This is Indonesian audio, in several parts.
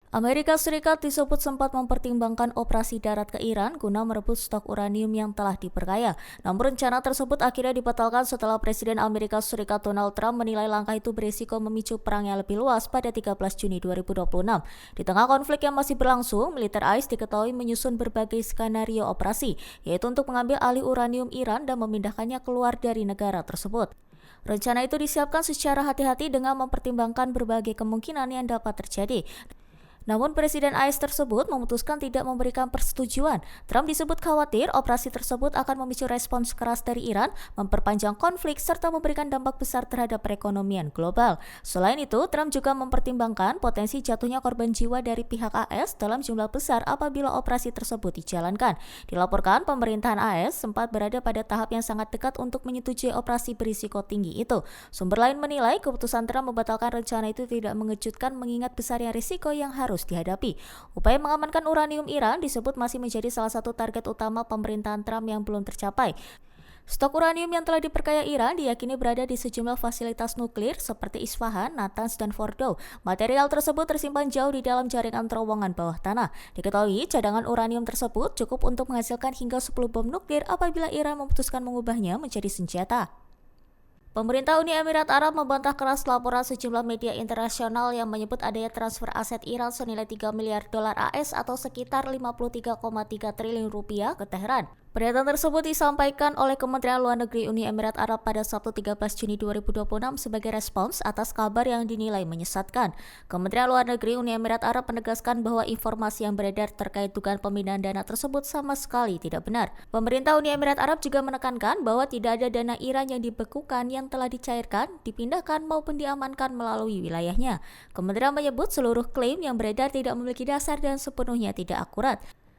Amerika Serikat disebut sempat mempertimbangkan operasi darat ke Iran guna merebut stok uranium yang telah diperkaya. Namun rencana tersebut akhirnya dibatalkan setelah Presiden Amerika Serikat Donald Trump menilai langkah itu berisiko memicu perang yang lebih luas pada 13 Juni 2026. Di tengah konflik yang masih berlangsung, militer AIS diketahui menyusun berbagai skenario operasi, yaitu untuk mengambil alih uranium Iran dan memindahkannya keluar dari negara tersebut. Rencana itu disiapkan secara hati-hati dengan mempertimbangkan berbagai kemungkinan yang dapat terjadi. Namun Presiden AS tersebut memutuskan tidak memberikan persetujuan. Trump disebut khawatir operasi tersebut akan memicu respons keras dari Iran, memperpanjang konflik, serta memberikan dampak besar terhadap perekonomian global. Selain itu, Trump juga mempertimbangkan potensi jatuhnya korban jiwa dari pihak AS dalam jumlah besar apabila operasi tersebut dijalankan. Dilaporkan, pemerintahan AS sempat berada pada tahap yang sangat dekat untuk menyetujui operasi berisiko tinggi itu. Sumber lain menilai keputusan Trump membatalkan rencana itu tidak mengejutkan mengingat besarnya risiko yang harus dihadapi. Upaya mengamankan uranium Iran disebut masih menjadi salah satu target utama pemerintahan Trump yang belum tercapai. Stok uranium yang telah diperkaya Iran diyakini berada di sejumlah fasilitas nuklir seperti Isfahan, Natanz, dan Fordow. Material tersebut tersimpan jauh di dalam jaringan terowongan bawah tanah. Diketahui cadangan uranium tersebut cukup untuk menghasilkan hingga 10 bom nuklir apabila Iran memutuskan mengubahnya menjadi senjata. Pemerintah Uni Emirat Arab membantah keras laporan sejumlah media internasional yang menyebut adanya transfer aset Iran senilai 3 miliar dolar AS atau sekitar 53,3 triliun rupiah ke Teheran. Pernyataan tersebut disampaikan oleh Kementerian Luar Negeri Uni Emirat Arab pada Sabtu 13 Juni 2026 sebagai respons atas kabar yang dinilai menyesatkan. Kementerian Luar Negeri Uni Emirat Arab menegaskan bahwa informasi yang beredar terkait dugaan pemindahan dana tersebut sama sekali tidak benar. Pemerintah Uni Emirat Arab juga menekankan bahwa tidak ada dana Iran yang dibekukan yang telah dicairkan, dipindahkan maupun diamankan melalui wilayahnya. Kementerian menyebut seluruh klaim yang beredar tidak memiliki dasar dan sepenuhnya tidak akurat.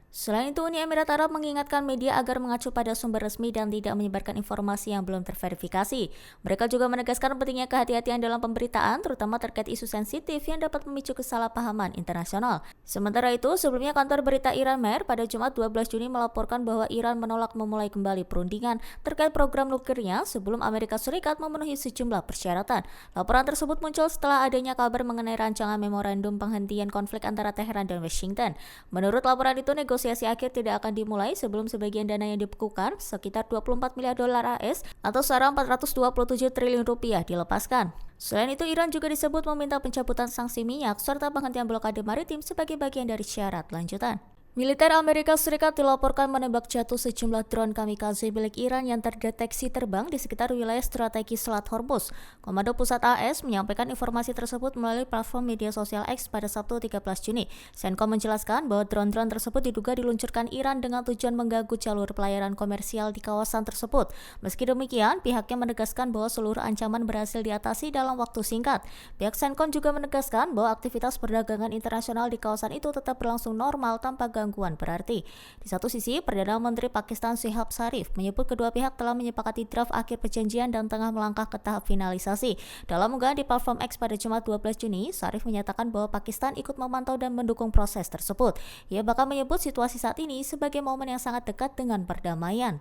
Selain itu, Uni Emirat Arab mengingatkan media agar mengacu pada sumber resmi dan tidak menyebarkan informasi yang belum terverifikasi. Mereka juga menegaskan pentingnya kehati-hatian dalam pemberitaan, terutama terkait isu sensitif yang dapat memicu kesalahpahaman internasional. Sementara itu, sebelumnya kantor berita Iran Mer pada Jumat 12 Juni melaporkan bahwa Iran menolak memulai kembali perundingan terkait program nuklirnya sebelum Amerika Serikat memenuhi sejumlah persyaratan. Laporan tersebut muncul setelah adanya kabar mengenai rancangan memorandum penghentian konflik antara Teheran dan Washington. Menurut laporan itu, negosiasi akhir tidak akan dimulai sebelum sebagian dana yang dibekukan sekitar 24 miliar dolar AS atau setara 427 triliun rupiah dilepaskan. Selain itu, Iran juga disebut meminta pencabutan sanksi minyak serta penghentian blokade maritim sebagai bagian dari syarat lanjutan. Militer Amerika Serikat dilaporkan menembak jatuh sejumlah drone kamikaze milik Iran yang terdeteksi terbang di sekitar wilayah strategi Selat Hormuz. Komando Pusat AS menyampaikan informasi tersebut melalui platform media sosial X pada Sabtu 13 Juni. CENTCOM menjelaskan bahwa drone-drone tersebut diduga diluncurkan Iran dengan tujuan mengganggu jalur pelayaran komersial di kawasan tersebut. Meski demikian, pihaknya menegaskan bahwa seluruh ancaman berhasil diatasi dalam waktu singkat. Pihak CENTCOM juga menegaskan bahwa aktivitas perdagangan internasional di kawasan itu tetap berlangsung normal tanpa gangguan berarti. Di satu sisi, Perdana Menteri Pakistan Shehbaz Sharif menyebut kedua pihak telah menyepakati draft akhir perjanjian dan tengah melangkah ke tahap finalisasi. Dalam unggahan di platform X pada Jumat 12 Juni, Sharif menyatakan bahwa Pakistan ikut memantau dan mendukung proses tersebut. Ia bahkan menyebut situasi saat ini sebagai momen yang sangat dekat dengan perdamaian.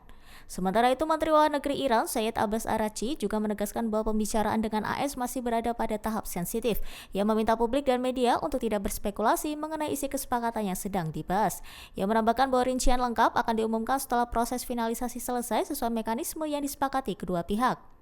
Sementara itu, Menteri Luar Negeri Iran, Syed Abbas Araghchi, juga menegaskan bahwa pembicaraan dengan AS masih berada pada tahap sensitif. Ia meminta publik dan media untuk tidak berspekulasi mengenai isi kesepakatan yang sedang dibahas. Ia menambahkan bahwa rincian lengkap akan diumumkan setelah proses finalisasi selesai sesuai mekanisme yang disepakati kedua pihak.